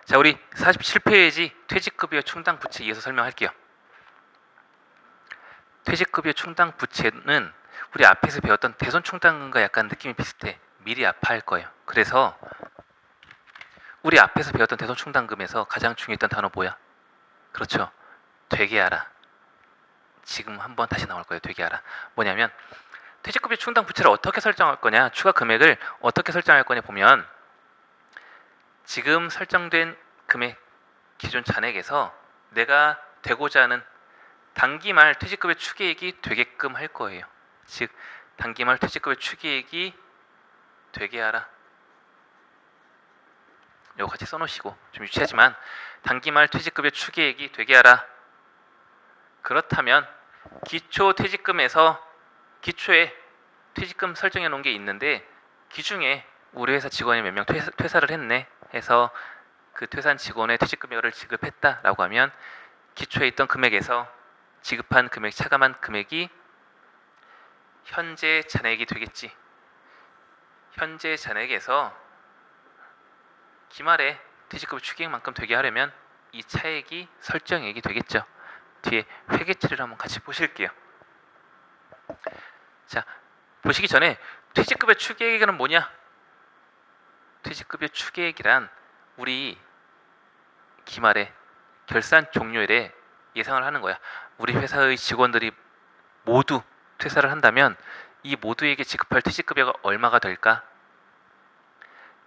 자, 우리 47페이지 퇴직급여 충당 부채 이어서 설명할게요. 퇴직급여 충당 부채는 우리 앞에서 배웠던 대손 충당금과 약간 느낌이 비슷해. 미리 아파할 거예요. 그래서 우리 앞에서 배웠던 대손 충당금에서 가장 중요했던 단어 뭐야? 그렇죠. 되게 알아. 지금 한번 다시 나올 거예요. 되게 알아. 뭐냐면 퇴직급여 충당 부채를 어떻게 설정할 거냐, 추가 금액을 어떻게 설정할 거냐 보면 지금 설정된 금액 기존 잔액에서 내가 되고자 하는 단기 말 퇴직급여 추계액이 되게끔 할 거예요. 즉 단기 말 퇴직급여 추계액이 되게 하라. 이거 같이 써놓으시고, 좀 유치하지만 단기 말 퇴직급여 추계액이 되게 하라. 그렇다면 기초 퇴직금에서 기초에 퇴직금 설정해 놓은 게 있는데 기중에 우리 회사 직원이 몇 명 퇴사를 했네 해서 그 퇴사한 직원의 퇴직금액을 지급했다라고 하면 기초에 있던 금액에서 지급한 금액, 차감한 금액이 현재 잔액이 되겠지. 현재 잔액에서 기말에 퇴직급여 추계액만큼 되게 하려면 이 차액이 설정액이 되겠죠. 뒤에 회계처리를 한번 같이 보실게요. 자, 보시기 전에 퇴직급여 추계액은 뭐냐? 퇴직급여 추계액이란 우리 기말에 결산 종료일에 예상을 하는 거야. 우리 회사의 직원들이 모두 퇴사를 한다면 이 모두에게 지급할 퇴직급여가 얼마가 될까?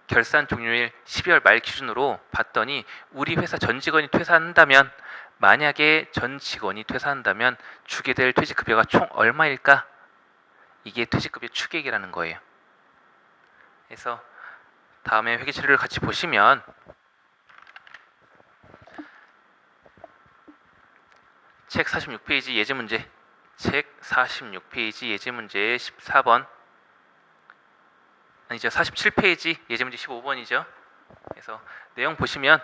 결산 종료일 12월 말 기준으로 봤더니 우리 회사 전 직원이 퇴사한다면, 만약에 전 직원이 퇴사한다면 주게 될 퇴직급여가 총 얼마일까? 이게 퇴직급여 추계액이라는 거예요. 그래서 다음에 회계처리를 같이 보시면 책 46페이지 예제문제, 책 46페이지 예제문제 14번, 아니죠, 47페이지 예제문제 15번이죠. 그래서 내용 보시면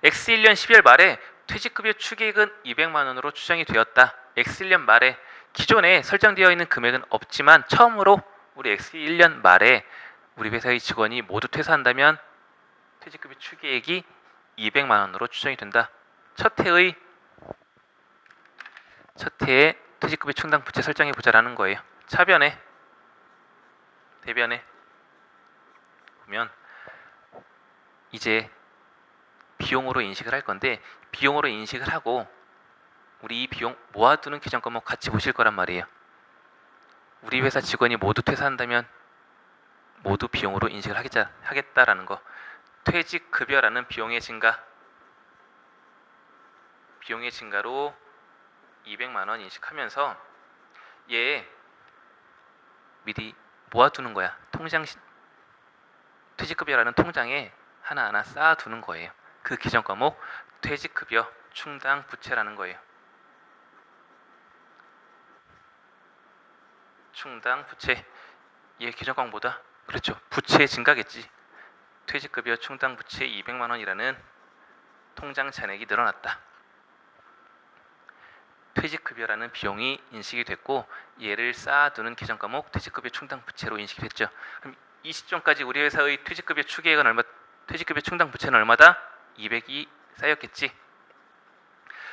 X1년 12월 말에 퇴직급여 추계액은 200만 원으로 추정이 되었다. X1년 말에 기존에 설정되어 있는 금액은 없지만 처음으로 우리 X1년 말에 우리 회사의 직원이 모두 퇴사한다면 퇴직급여 추계액이 200만 원으로 추정이 된다. 첫 해의 퇴직급여 충당 부채 설정해 보자라는 거예요. 차변에 대변에 보면 이제 비용으로 인식을 할 건데, 비용으로 인식을 하고 우리 이 비용 모아두는 계정 과목 같이 보실 거란 말이에요. 우리 회사 직원이 모두 퇴사한다면 모두 비용으로 인식을 하겠다라는 거. 퇴직급여라는 비용의 증가로 200만 원 인식하면서 얘 미리 모아두는 거야. 퇴직급여라는 통장에 하나하나 쌓아두는 거예요. 그 기존 과목 퇴직급여 충당 부채라는 거예요. 충당 부채, 얘 기존 과목보다 그렇죠, 부채 증가겠지. 퇴직급여 충당 부채 200만 원이라는 통장 잔액이 늘어났다. 퇴직급여라는 비용이 인식이 됐고 얘를 쌓아두는 계정 과목 퇴직급여 충당 부채로 인식이 됐죠. 그럼 이 시점까지 우리 회사의 퇴직급여 추계액은 얼마? 퇴직급여 충당 부채는 얼마다? 200이 쌓였겠지.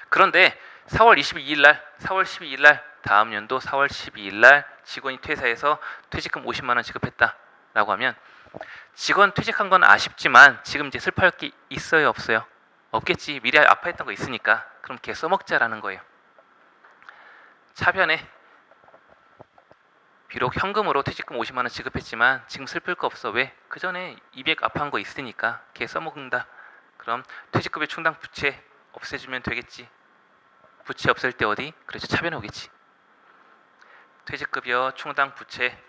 그런데 4월 12일 날 다음 연도 4월 12일 날 직원이 퇴사해서 퇴직금 50만 원 지급했다라고 하면 직원 퇴직한 건 아쉽지만 지금 이제 슬퍼할 게 있어요, 없어요? 없겠지. 미리 아파했던 거 있으니까. 그럼 걔 써먹자라는 거예요. 차변에 비록 현금으로 퇴직금 50만 원 지급했지만 지금 슬플 거 없어. 왜? 그 전에 200 아파한 거 있으니까 걔 써먹는다. 그럼 퇴직급여 충당 부채 없애주면 되겠지. 부채 없앨 때 어디? 그렇죠, 차변에 오겠지. 퇴직급여 충당 부채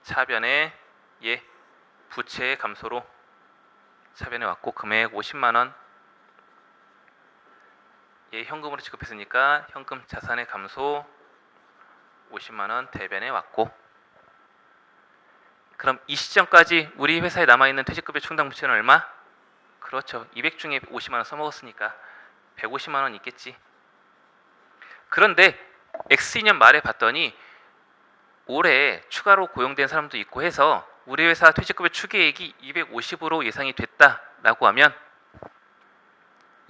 차변에 얘 부채 감소로 차변에 왔고 금액 50만 원, 얘 현금으로 지급했으니까 현금 자산의 감소 50만 원 대변에 왔고, 그럼 이 시점까지 우리 회사에 남아있는 퇴직급여 충당 부채는 얼마? 그렇죠, 200 중에 50만 원 써먹었으니까 150만 원 있겠지. 그런데 X2년 말에 봤더니 올해 추가로 고용된 사람도 있고 해서 우리 회사 퇴직급여 추계액이 250으로 예상이 됐다라고 하면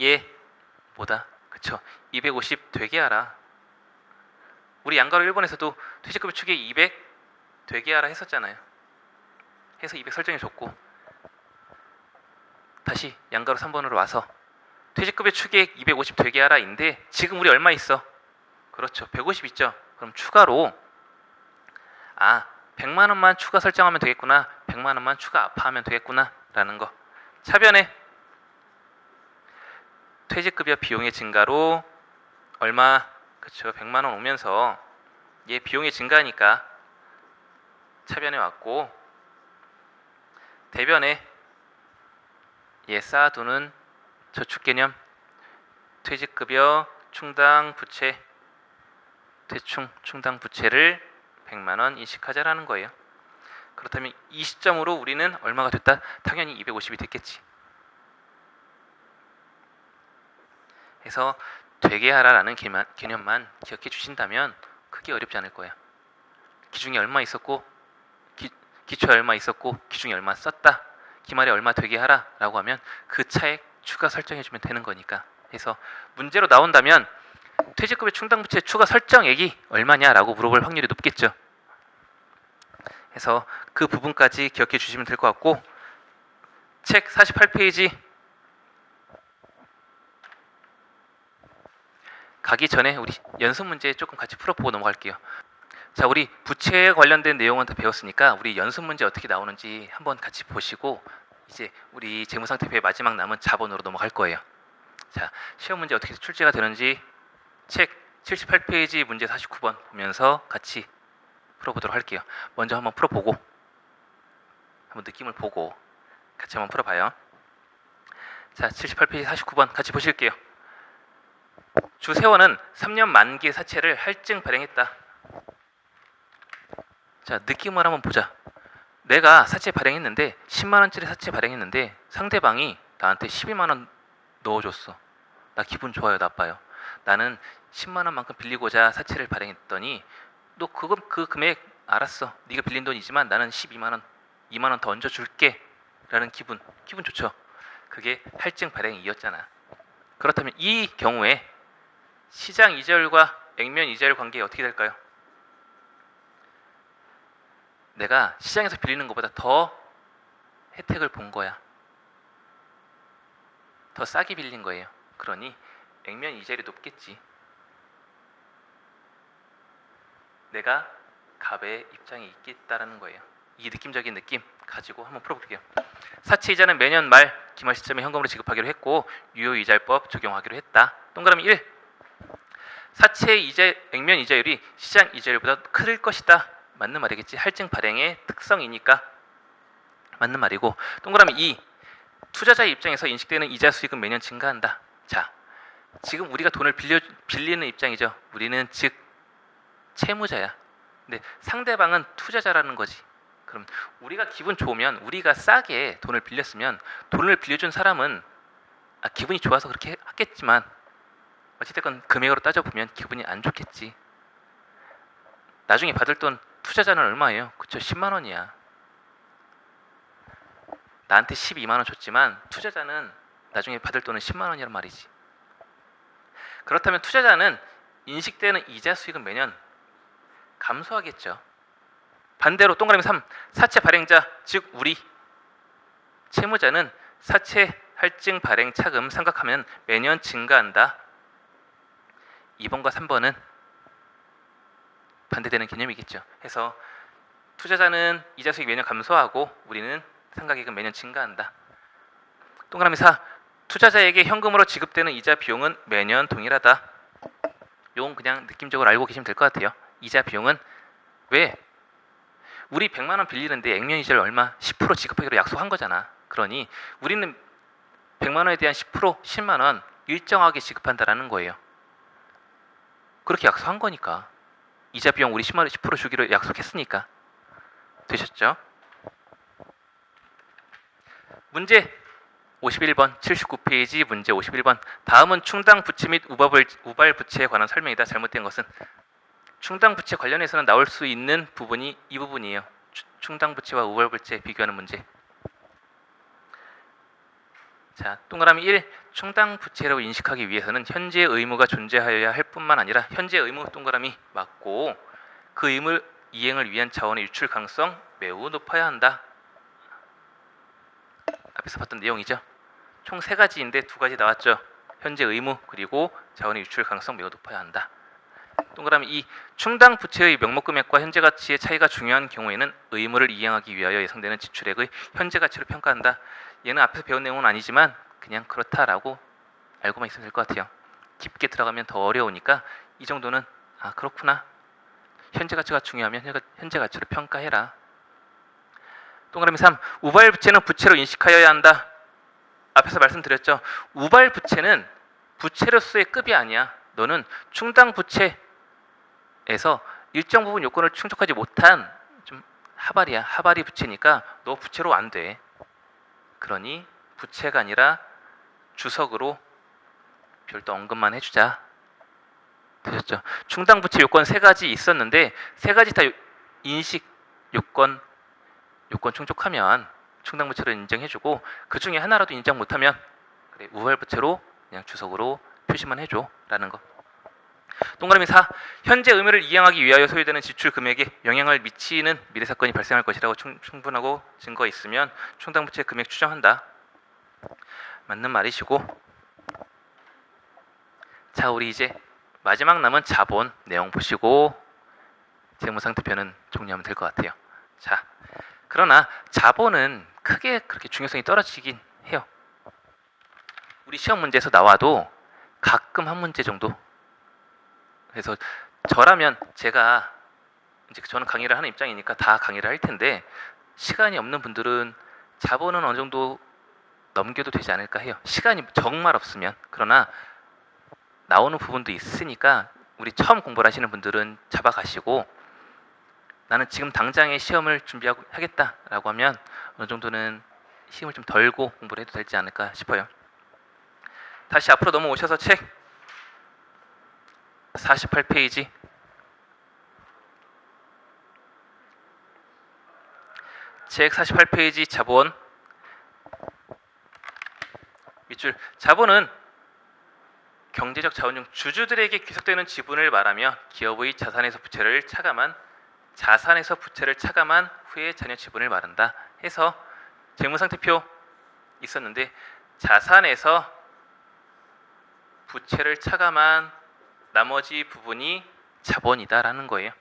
얘 뭐다? 그쵸? 250 되게 하라. 우리 양가로 1번에서도 퇴직급여 추계액 200 되게 하라 했었잖아요. 해서 200 설정해 줬고, 다시 양가로 3번으로 와서 퇴직급여 추계액 250 되게 하라인데 지금 우리 얼마 있어? 그렇죠. 150 있죠. 그럼 추가로 100만 원만 추가 설정하면 되겠구나. 100만 원만 추가 압하하면 되겠구나 라는 거. 차변에 퇴직급여 비용의 증가로 얼마? 그쵸. 100만 원 오면서 얘 비용의 증가니까 차변에 왔고, 대변에 얘 쌓아두는 저축개념 퇴직급여 충당 부채 대충 충당 부채를 100만 원 인식하자라는 거예요. 그렇다면 이 시점으로 우리는 얼마가 됐다? 당연히 250이 됐겠지. 그래서 되게 하라라는 개념만 기억해 주신다면 크게 어렵지 않을 거예요. 기중에 얼마 있었고 기초에 얼마 있었고 기중에 얼마 썼다. 기말에 얼마 되게 하라라고 하면 그 차액 추가 설정해 주면 되는 거니까. 그래서 문제로 나온다면 퇴직급여 충당부채 추가 설정액이 얼마냐라고 물어볼 확률이 높겠죠. 그래서 그 부분까지 기억해 주시면 될 것 같고, 책 48페이지 가기 전에 우리 연습 문제 조금 같이 풀어보고 넘어갈게요. 자, 우리 부채에 관련된 내용은 다 배웠으니까 우리 연습 문제 어떻게 나오는지 한번 같이 보시고 이제 우리 재무상태표의 마지막 남은 자본으로 넘어갈 거예요. 자, 시험 문제 어떻게 출제가 되는지 책 78페이지 문제 49번 보면서 같이 풀어보도록 할게요. 먼저 한번 풀어보고 한번 느낌을 보고 같이 한번 풀어봐요. 자, 78페이지 49번 같이 보실게요. 주세원은 3년 만기 사채를 할증 발행했다. 자, 느낌을 한번 보자. 내가 사채 발행했는데 10만원짜리 사채 발행했는데 상대방이 나한테 12만원 넣어줬어. 나 기분 좋아요, 나빠요? 나는 10만원만큼 빌리고자 사채를 발행했더니 너 그 금액 알았어. 네가 빌린 돈이지만 나는 12만원 2만원 더 얹어줄게 라는 기분 좋죠. 그게 할증 발행이었잖아. 그렇다면 이 경우에 시장 이자율과 액면 이자율 관계 어떻게 될까요? 내가 시장에서 빌리는 것보다 더 혜택을 본 거야. 더 싸게 빌린 거예요. 그러니 액면 이자율이 높겠지. 내가 갑의 입장에 있겠다라는 거예요. 이 느낌적인 느낌 가지고 한번 풀어볼게요. 사채 이자는 매년 말 기말 시점에 현금으로 지급하기로 했고 유효이자율법 적용하기로 했다. 동그라미 1. 사채 이자 액면 이자율이 시장 이자율보다 클 것이다. 맞는 말이겠지. 할증 발행의 특성이니까 맞는 말이고. 동그라미 2. 투자자의 입장에서 인식되는 이자 수익은 매년 증가한다. 자, 지금 우리가 돈을 빌리는 입장이죠. 우리는 즉 채무자야. 근데 상대방은 투자자라는 거지. 그럼 우리가 기분 좋으면, 우리가 싸게 돈을 빌렸으면 돈을 빌려준 사람은 기분이 좋아서 그렇게 하겠지만 어찌됐건 금액으로 따져보면 기분이 안 좋겠지. 나중에 받을 돈 투자자는 얼마예요? 그쵸? 10만 원이야. 나한테 12만 원 줬지만 투자자는 나중에 받을 돈은 10만 원이란 말이지. 그렇다면 투자자는 인식되는 이자 수익은 매년 감소하겠죠. 반대로 동그라미 3. 사채 발행자 즉 우리 채무자는 사채 할증 발행 차금 삼각하면 매년 증가한다. 2번과 3번은 반대되는 개념이겠죠. 해서 투자자는 이자 수익 매년 감소하고 우리는 상각액은 매년 증가한다. 동그라미 4. 투자자에게 현금으로 지급되는 이자 비용은 매년 동일하다. 요건 그냥 느낌적으로 알고 계시면 될 것 같아요. 이자 비용은 왜? 우리 100만 원 빌리는데 액면 이자를 얼마? 10% 지급하기로 약속한 거잖아. 그러니 우리는 100만 원에 대한 10%, 10만 원 일정하게 지급한다라는 거예요. 그렇게 약속한 거니까. 이자 비용 우리 10만 원 10% 주기로 약속했으니까. 되셨죠? 문제 51번 79페이지 문제 51번. 다음은 충당 부채 및 우발 부채에 관한 설명이다. 잘못된 것은 충당 부채 관련해서는 나올 수 있는 부분이 이 부분이에요. 충당부채와 우발부채 비교하는 문제. 자, 동그라미 1. 충당부채라고 인식하기 위해서는 현재 의무가 존재하여야 할 뿐만 아니라 현재 의무 동그라미 맞고 그 의무 이행을 위한 자원의 유출 가능성 매우 높아야 한다. 앞에서 봤던 내용이죠. 총 3가지인데 2가지 나왔죠. 현재 의무 그리고 자원의 유출 가능성 매우 높아야 한다. 동그라미 2. 충당 부채의 명목 금액과 현재 가치의 차이가 중요한 경우에는 의무를 이행하기 위하여 예상되는 지출액의 현재 가치를 평가한다. 얘는 앞에서 배운 내용은 아니지만 그냥 그렇다라고 알고만 있으면 될 것 같아요. 깊게 들어가면 더 어려우니까 이 정도는 아 그렇구나. 현재 가치가 중요하면 현재 가치를 평가해라. 동그라미 3. 우발 부채는 부채로 인식하여야 한다. 앞에서 말씀드렸죠. 우발 부채는 부채로서의 급이 아니야. 너는 충당 부채에서 일정 부분 요건을 충족하지 못한 좀 하발이야. 하발이 부채니까 너 부채로 안 돼. 그러니 부채가 아니라 주석으로 별도 언급만 해주자. 되셨죠? 충당 부채 요건 3가지 있었는데 3가지 다 인식 요건 충족하면 충당 부채로 인정해주고 그 중에 하나라도 인정 못하면 그래 우발 부채로 그냥 주석으로 표시만 해줘라는 거. 동그라미 4. 현재 의무를 이행하기 위하여 소요되는 지출 금액에 영향을 미치는 미래 사건이 발생할 것이라고 충분하고 증거가 있으면 충당 부채 금액 추정한다. 맞는 말이시고. 자, 우리 이제 마지막 남은 자본 내용 보시고 재무상태표는 정리하면 될 것 같아요. 자, 그러나 자본은 크게 그렇게 중요성이 떨어지긴 해요. 우리 시험 문제에서 나와도 가끔 한 문제 정도. 그래서 저라면 제가 이제 저는 강의를 하는 입장이니까 다 강의를 할 텐데 시간이 없는 분들은 자본은 어느 정도 넘겨도 되지 않을까 해요. 시간이 정말 없으면. 그러나 나오는 부분도 있으니까 우리 처음 공부를 하시는 분들은 잡아가시고 나는 지금 당장에 시험을 준비하고 하겠다라고 하면 어느 정도는 힘을 좀 덜고 공부를 해도 되지 않을까 싶어요. 다시 앞으로 넘어오셔서 책 48페이지 책 48페이지 자본 밑줄. 자본은 경제적 자원 중 주주들에게 귀속되는 지분을 말하며 기업의 자산에서 부채를 차감한 후에 잔여 지분을 말한다. 해서 재무상태표 있었는데 자산에서 부채를 차감한 나머지 부분이 자본이다라는 거예요.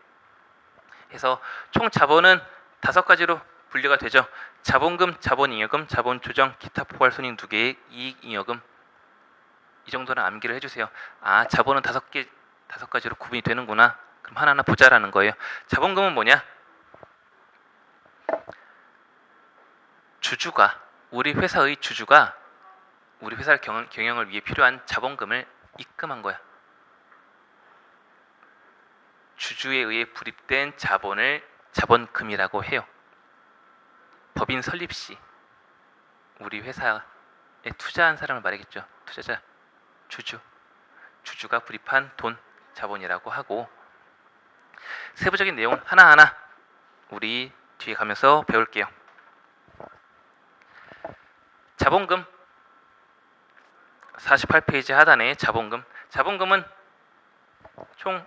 그래서 총 자본은 5가지로 분류가 되죠. 자본금, 자본잉여금, 자본조정, 기타 포괄 손익 2개의 이익잉여금. 이 정도는 암기를 해주세요. 아, 자본은 5가지로 구분이 되는구나. 그럼 하나하나 보자라는 거예요. 자본금은 뭐냐? 주주가, 우리 회사의 주주가 우리 회사를 경영을 위해 필요한 자본금을 입금한 거야. 주주에 의해 불입된 자본을 자본금이라고 해요. 법인 설립 시 우리 회사에 투자한 사람을 말하겠죠. 투자자, 주주가 불입한 돈, 자본이라고 하고 세부적인 내용은 하나하나 우리 뒤에 가면서 배울게요. 자본금 48페이지 하단에 자본금은 총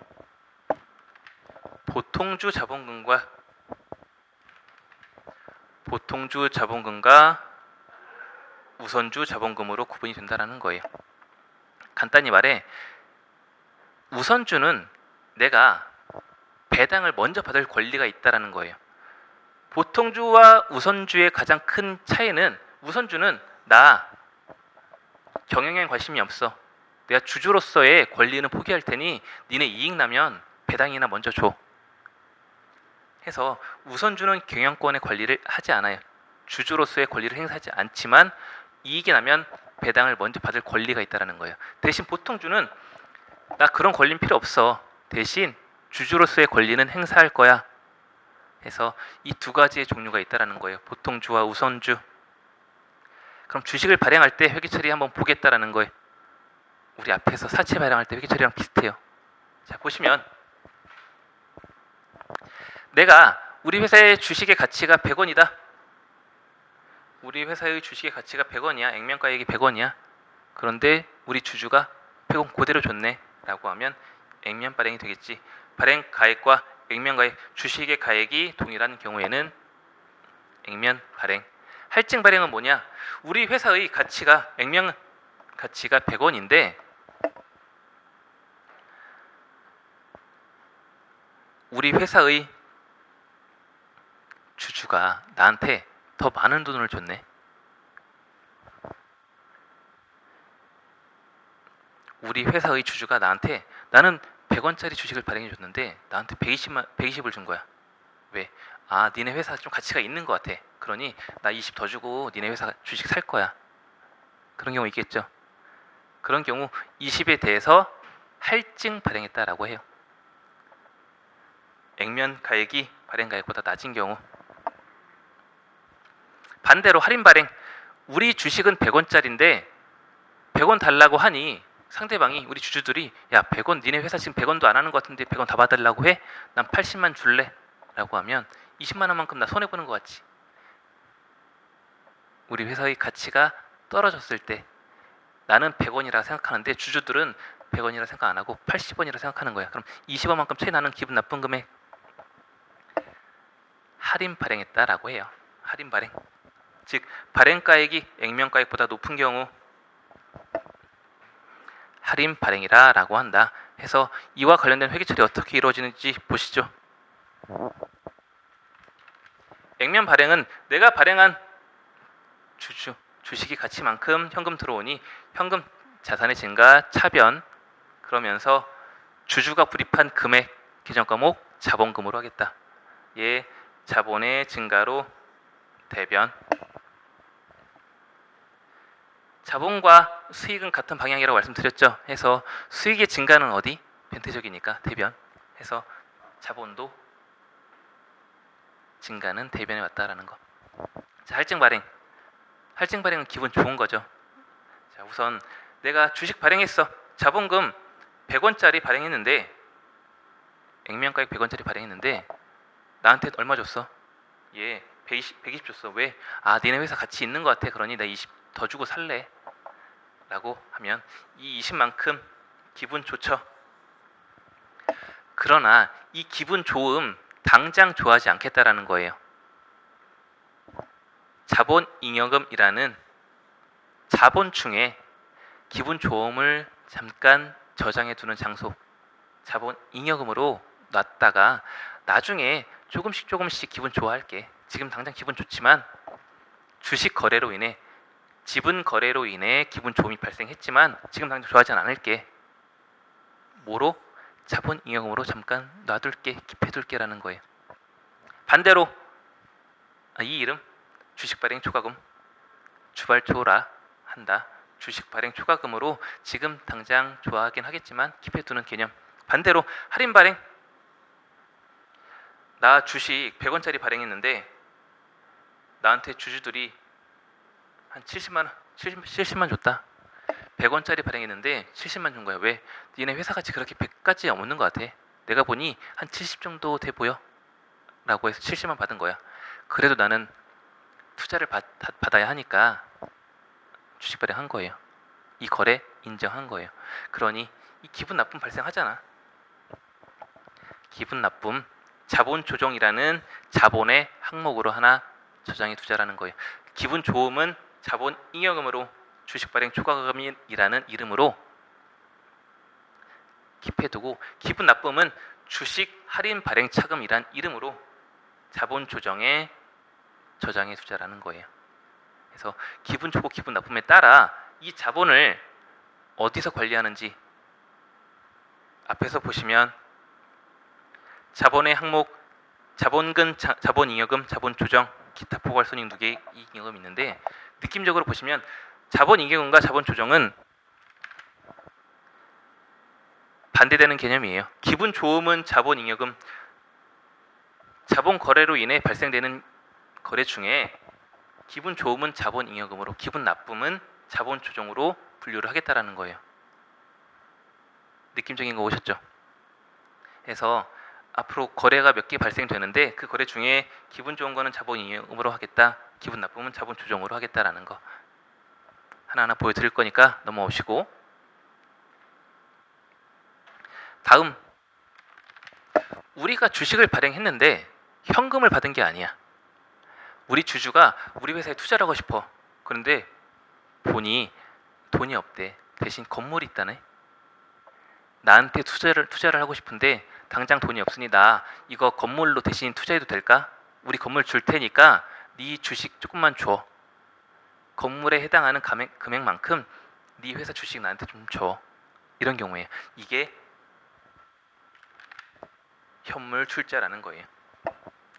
보통주 자본금과 우선주 자본금으로 구분이 된다는 거예요. 간단히 말해 우선주는 내가 배당을 먼저 받을 권리가 있다라는 거예요. 보통주와 우선주의 가장 큰 차이는 우선주는 나 경영에 관심이 없어. 내가 주주로서의 권리는 포기할 테니 니네 이익 나면 배당이나 먼저 줘. 해서 우선주는 경영권의 관리를 하지 않아요. 주주로서의 권리를 행사하지 않지만 이익이 나면 배당을 먼저 받을 권리가 있다는 거예요. 대신 보통주는 나 그런 권리는 필요 없어. 대신 주주로서의 권리는 행사할 거야. 해서 이 2가지의 종류가 있다는 거예요. 보통주와 우선주. 그럼 주식을 발행할 때 회계처리 한번 보겠다라는 거예요. 우리 앞에서 사채 발행할 때 회계처리랑 비슷해요. 자, 보시면 내가 우리 회사의 주식의 가치가 100원이다. 우리 회사의 주식의 가치가 100원이야. 액면가액이 100원이야. 그런데 우리 주주가 100원 그대로 줬네 라고 하면 액면 발행이 되겠지. 발행 가액과 액면 가액, 주식의 가액이 동일한 경우에는 액면 발행. 할증 발행은 뭐냐? 우리 회사의 가치가 액면 가치가 100원인데 우리 회사의 주주가 나한테 더 많은 돈을 줬네. 우리 회사의 주주가 나한테 나는 100원짜리 주식을 발행해 줬는데 나한테 120을 준 거야. 왜? 아, 니네 회사 좀 가치가 있는 것 같아. 그러니 나 20 더 주고 니네 회사 주식 살 거야. 그런 경우 있겠죠. 그런 경우 20에 대해서 할증 발행했다라고 해요. 액면 가액이 발행 가액보다 낮은 경우. 반대로 할인 발행. 우리 주식은 100원짜리인데 100원 달라고 하니 상대방이 우리 주주들이 야 100원 니네 회사 지금 100원도 안 하는 것 같은데 100원 다 받으려고 해? 난 80만 줄래? 라고 하면 20만 원만큼 나 손해보는 것 같지. 우리 회사의 가치가 떨어졌을 때 나는 100원이라 생각하는데 주주들은 100원이라 생각 안 하고 80원이라 생각하는 거야. 그럼 20원만큼 차이 나는 기분 나쁜 금액 할인 발행했다라고 해요. 할인 발행. 즉 발행가액이 액면가액보다 높은 경우 할인 발행이라 라고 한다 해서 이와 관련된 회계처리 어떻게 이루어지는지 보시죠. 액면 발행은 내가 발행한 주식의 가치만큼 현금 들어오니 현금 자산의 증가 차변 그러면서 주주가 불입한 금액 기존 과목 자본금으로 하겠다. 예, 자본의 증가로 대변. 자본과 수익은 같은 방향이라고 말씀드렸죠. 해서 수익의 증가는 어디? 변태적이니까 대변. 해서 자본도 증가는 대변에 왔다라는 거. 자, 할증 발행. 할증 발행은 기분 좋은 거죠. 자, 우선 내가 주식 발행했어. 자본금 100원짜리 발행했는데 액면가액 100원짜리 발행했는데 나한테 얼마 줬어? 얘 120 줬어. 왜? 아, 니네 회사 가치 있는 것 같아. 그러니 나 20 더 주고 살래. 라고 하면 이 20만큼 기분 좋죠. 그러나 이 기분 좋음 당장 좋아하지 않겠다라는 거예요. 자본 잉여금이라는 자본충에 기분 좋음을 잠깐 저장해 두는 장소, 자본 잉여금으로 놨다가 나중에 조금씩 기분 좋아할게. 지금 당장 기분 좋지만 주식 거래로 인해 지분 거래로 인해 기분 좋음이 발생했지만 지금 당장 좋아하지 않을게. 뭐로? 자본 잉여금으로 잠깐 놔둘게, 킵해둘게라는 거예요. 반대로 이 이름 주식 발행 초과금, 주발초라 한다. 주식 발행 초과금으로 지금 당장 좋아하긴 하겠지만 킵해두는 개념. 반대로 할인 발행. 나 주식 100원짜리 발행했는데 나한테 주주들이 한 70만 줬다. 100원짜리 발행했는데 70만 준 거야. 왜? 니네 회사 가치 그렇게 100까지 없는 것 같아. 내가 보니 한 70 정도 돼 보여. 라고 해서 70만 받은 거야. 그래도 나는 투자를 받아야 하니까 주식 발행한 거예요. 이 거래 인정한 거예요. 그러니 이 기분 나쁨 발생하잖아. 기분 나쁨, 자본 조정이라는 자본의 항목으로 하나 저장해 두자라는 거예요. 기분 좋음은 자본 잉여금으로 주식 발행 초과금이라는 이름으로 킵해두고, 기분 나쁨은 주식 할인 발행 차금이란 이름으로 자본 조정에 저장해 두자라는 거예요. 그래서 기분 좋고 기분 나쁨에 따라 이 자본을 어디서 관리하는지 앞에서 보시면 자본의 항목 자본금, 자본잉여금, 자본조정, 기타 포괄손익 누계 이익잉여금 있는데 느낌적으로 보시면 자본잉여금과 자본조정은 반대되는 개념이에요. 기분 좋음은 자본잉여금, 자본 거래로 인해 발생되는 거래 중에 기분 좋음은 자본잉여금으로, 기분 나쁨은 자본조정으로 분류를 하겠다라는 거예요. 느낌적인 거 오셨죠? 그래서 앞으로 거래가 몇 개 발생되는데 그 거래 중에 기분 좋은 거는 자본 잉여금으로 하겠다, 기분 나쁘면 자본 조정으로 하겠다라는 거 하나하나 보여드릴 거니까 넘어오시고, 다음 우리가 주식을 발행했는데 현금을 받은 게 아니야. 우리 주주가 우리 회사에 투자를 하고 싶어. 그런데 보니 돈이 없대. 대신 건물이 있다네. 나한테 투자를 하고 싶은데 당장 돈이 없으니 나 이거 건물로 대신 투자해도 될까? 우리 건물 줄 테니까 네 주식 조금만 줘. 건물에 해당하는 금액만큼 네 회사 주식 나한테 좀 줘. 이런 경우에요. 이게 현물 출자라는 거예요.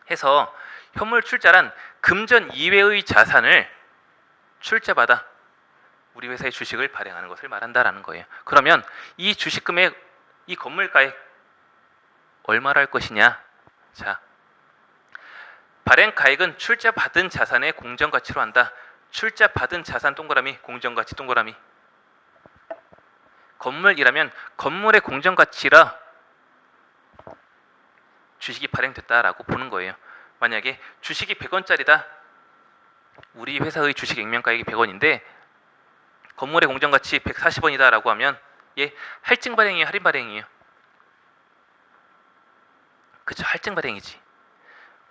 해서 현물 출자란 금전 이외의 자산을 출자받아 우리 회사의 주식을 발행하는 것을 말한다라는 거예요. 그러면 이 주식 금액, 이 건물 가액 얼마로 할 것이냐? 자, 발행 가액은 출자받은 자산의 공정가치로 한다. 출자받은 자산 동그라미, 공정가치 동그라미. 건물이라면 건물의 공정가치라 주식이 발행됐다라고 보는 거예요. 만약에 주식이 100원짜리다. 우리 회사의 주식 액면가액이 100원인데 건물의 공정가치 140원이다 라고 하면 얘 할증 발행이에요, 할인 발행이에요? 그쵸, 할증 발행이지.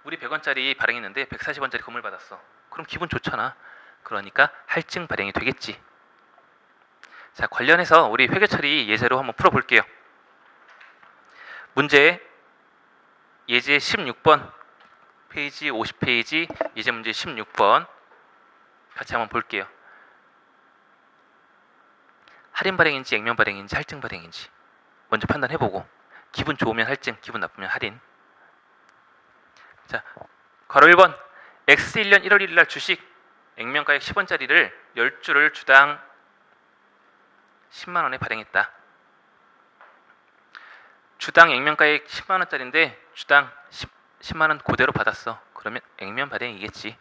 우리 100원짜리 발행했는데 140원짜리 건물 받았어. 그럼 기분 좋잖아. 그러니까 할증 발행이 되겠지. 자, 관련해서 우리 회계처리 예제로 한번 풀어볼게요. 문제 예제 16번 페이지 50페이지 예제 문제 16번 같이 한번 볼게요. 할인 발행인지 액면 발행인지 할증 발행인지 먼저 판단해보고, 기분 좋으면 할증, 기분 나쁘면 할인. 자, 괄호 1번 X1년 1월 1일 날 주식 액면가액 10원짜리를 10주를 주당 10만원에 발행했다. 주당 액면가액 10만원짜리인데 주당 10만원 그대로 받았어. 그러면 액면 발행이겠지.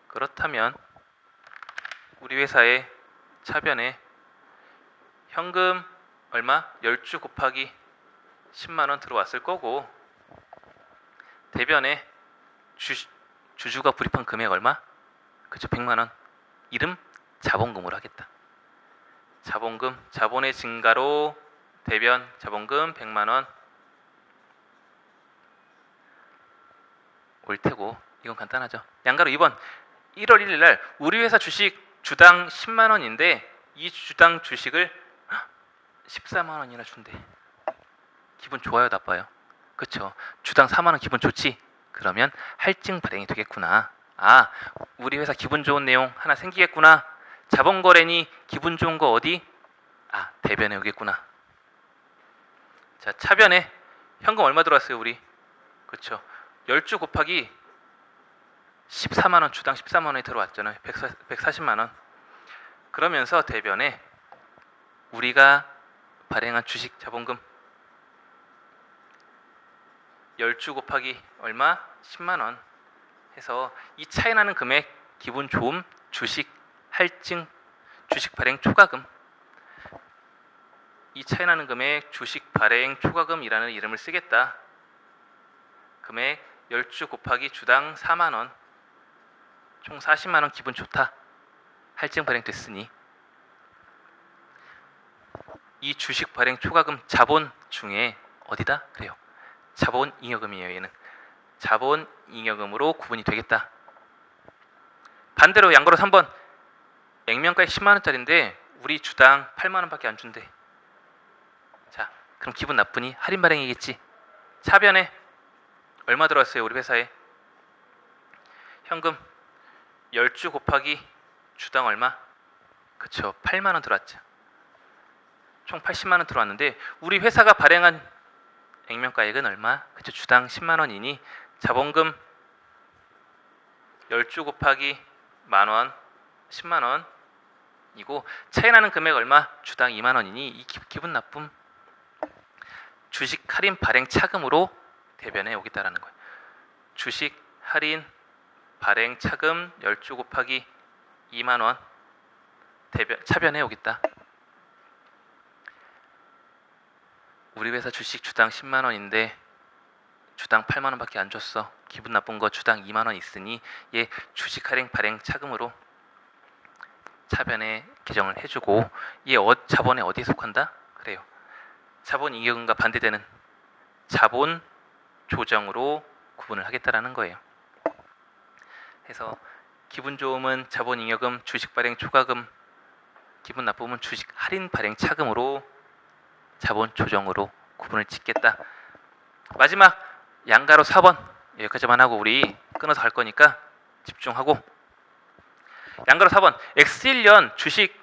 그렇다면 우리 회사의 차변에 현금 얼마? 10주 곱하기 10만원 들어왔을 거고, 대변에 주주가 불입한 금액 얼마? 그쵸, 100만원. 이름 자본금으로 하겠다. 자본금, 자본의 증가로 대변 자본금 100만원 올 테고, 이건 간단하죠. 양가로 2번 1월 1일 날 우리 회사 주식 주당 10만원인데 이 주당 주식을 14만원이나 준대. 기분 좋아요, 나빠요? 그쵸, 주당 4만원 기분 좋지? 그러면 할증 발행이 되겠구나. 아, 우리 회사 기분 좋은 내용 하나 생기겠구나. 자본거래니 기분 좋은 거 어디? 아, 대변에 오겠구나. 자, 차변에 현금 얼마 들어왔어요, 우리? 그쵸, 10주 곱하기 14만원, 주당 14만원이 들어왔잖아요. 140만원. 그러면서 대변에 우리가 발행한 주식 자본금 10주 곱하기 얼마? 10만원 해서 이 차이 나는 금액, 기분 좋음, 주식, 할증, 주식 발행 초과금. 이 차이 나는 금액, 주식 발행 초과금이라는 이름을 쓰겠다. 금액 10주 곱하기 주당 4만원, 총 40만원 기분 좋다. 할증 발행 됐으니 이 주식 발행 초과금 자본 중에 어디다? 그래요, 자본 잉여금이에요. 얘는 자본 잉여금으로 구분이 되겠다. 반대로 양거로 3번 액면가액 10만원짜리인데 우리 주당 8만원밖에 안 준대. 자, 그럼 기분 나쁘니 할인 발행이겠지. 차변에 얼마 들어왔어요, 우리 회사에? 현금 10주 곱하기 주당 얼마? 그쵸, 8만원 들어왔죠. 총 80만원 들어왔는데 우리 회사가 발행한 액면가액은 얼마? 그쵸, 주당 10만원이니 자본금 10주 곱하기 만원 10만원이고 차이 나는 금액 얼마? 주당 2만원이니 이 기분 나쁨 주식 할인 발행 차금으로 대변에 오겠다라는 거예요. 주식 할인 발행 차금 10주 곱하기 2만원 차변에 오겠다. 우리 회사 주식 주당 10만원인데 주당 8만 원밖에 안 줬어. 기분 나쁜 거 주당 2만 원 있으니 얘 주식 할인 발행 차금으로 차변에 개정을 해주고 얘 자본에 어디에 속한다? 그래요. 자본 잉여금과 반대되는 자본 조정으로 구분을 하겠다라는 거예요. 그래서 기분 좋음은 자본 잉여금, 주식 발행 초과금, 기분 나쁨은 주식 할인 발행 차금으로 자본 조정으로 구분을 짓겠다. 마지막 양가로 4번 여기까지만 하고 우리 끊어서 갈 거니까 집중하고, 양가로 4번 X1년 주식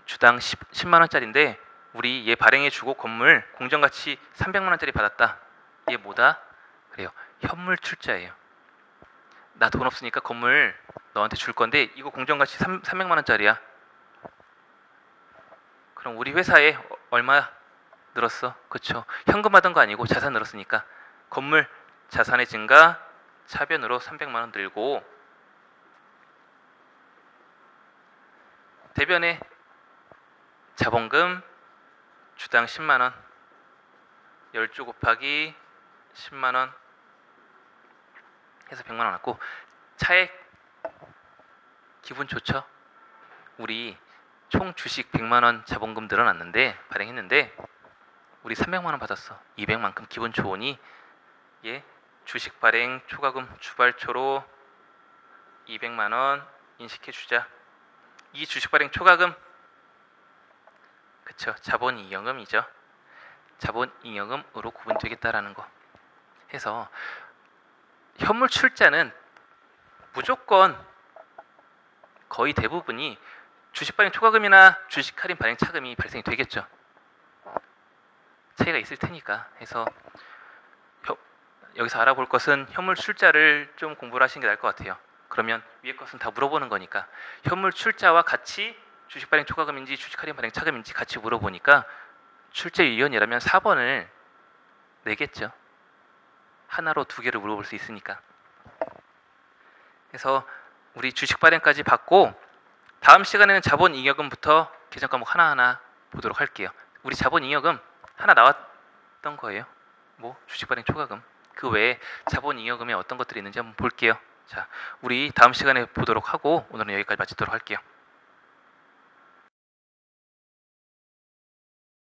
주당 10만 원짜리인데 우리 얘 발행해주고 건물 공정가치 300만 원짜리 받았다. 얘 뭐다? 그래요. 현물 출자예요. 나 돈 없으니까 건물 너한테 줄 건데 이거 공정가치 300만 원짜리야. 그럼 우리 회사에 얼마 늘었어? 그쵸? 현금 받은 거 아니고 자산 늘었으니까 건물 자산의 증가 차변으로 300만 원 늘고, 대변에 자본금 주당 10만 원 10주 곱하기 10만 원 해서 100만 원 왔고, 차액 기분 좋죠? 우리 총 주식 100만 원 자본금 늘어났는데 발행했는데 우리 300만 원 받았어. 200만큼 기분 좋으니 얘 주식 발행 초과금 주발초로 200만 원 인식해 주자. 이 주식 발행 초과금 그쵸? 자본 잉여금이죠. 자본 잉여금으로 구분되겠다라는 거 해서 현물 출자는 무조건 거의 대부분이 주식 발행 초과금이나 주식 할인 발행 차금이 발생이 되겠죠. 차이가 있을 테니까. 해서 여기서 알아볼 것은 현물 출자를 좀 공부를 하시는 게 나을 것 같아요. 그러면 위에 것은 다 물어보는 거니까 현물 출자와 같이 주식 발행 초과금인지 주식 할인 발행 차금인지 같이 물어보니까 출제위원이라면 4번을 내겠죠. 하나로 두 개를 물어볼 수 있으니까. 그래서 우리 주식 발행까지 받고 다음 시간에는 자본 잉여금부터 개정 과목 하나하나 보도록 할게요. 우리 자본 잉여금 하나 나왔던 거예요. 뭐 주식 발행 초과금. 그 외에 자본 잉여금에 어떤 것들이 있는지 한번 볼게요. 자, 우리 다음 시간에 보도록 하고 오늘은 여기까지 마치도록 할게요.